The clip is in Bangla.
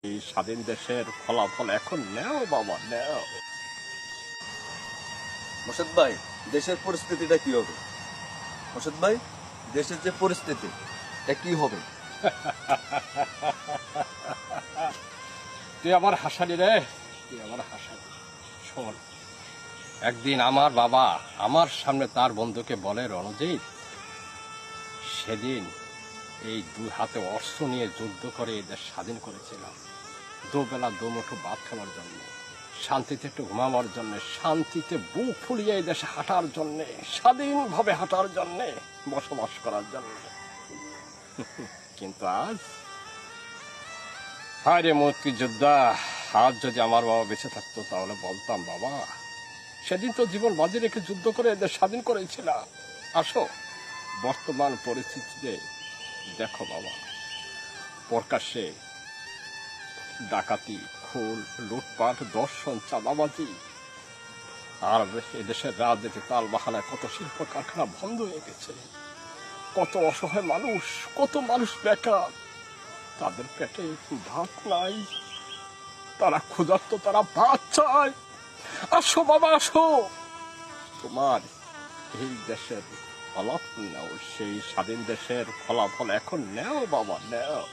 এই স্বাধীন দেশের ফলাফল এখন নেও বাবা, নেও। মোর্শেদ ভাই, দেশের পরিস্থিতিটা কি হবে? মোর্শেদ ভাই, দেশের যে পরিস্থিতি এটা কি হবে? তুই আমার হাসালি রে, তুই আমার হাসালি। শোন, একদিন আমার বাবা আমার সামনে তার বন্ধুকে বলে, রণজিৎ, সেদিন এই দুই হাতে অস্ত্র নিয়ে যুদ্ধ করে এই দেশ স্বাধীন করেছিলাম, দুবেলা দুমুঠো ভাত খাওয়ার জন্য, শান্তিতে একটু ঘুমাবার জন্য, শান্তিতে বুক ফুলিয়ে এই দেশে হাঁটার জন্য, স্বাধীনভাবে হাঁটার জন্য, বসবাস করার জন্য। কিন্তু আজ, হায় রে মুক্তিযোদ্ধা, আজ যদি আমার বাবা বেঁচে থাকতো তাহলে বলতাম, বাবা সেদিন তো জীবন বাজি রেখে যুদ্ধ করে এদের স্বাধীন করেছিলাম। আসো, বর্তমান পরিস্থিতিতে দেখো বাবা, প্রকাশ্যে ডাকাতি, খুন, লুটপাট, দর্শন, চাঁদাবাজি, আর এদেশের রাজনীতি তাল বাহানায় কত শিল্প কারখানা বন্ধ হয়ে গেছে, কত অসহায় মানুষ, কত মানুষ বেকার, তাদের পেটে ভাত নাই, তারা ক্ষুধার্ত, তারা ভাত চায়। আসো বাবা, আসো, তোমার এই দেশের ফলাফল নেও, সেই স্বাধীন দেশের ফলাফল এখন নেও বাবা, নেও।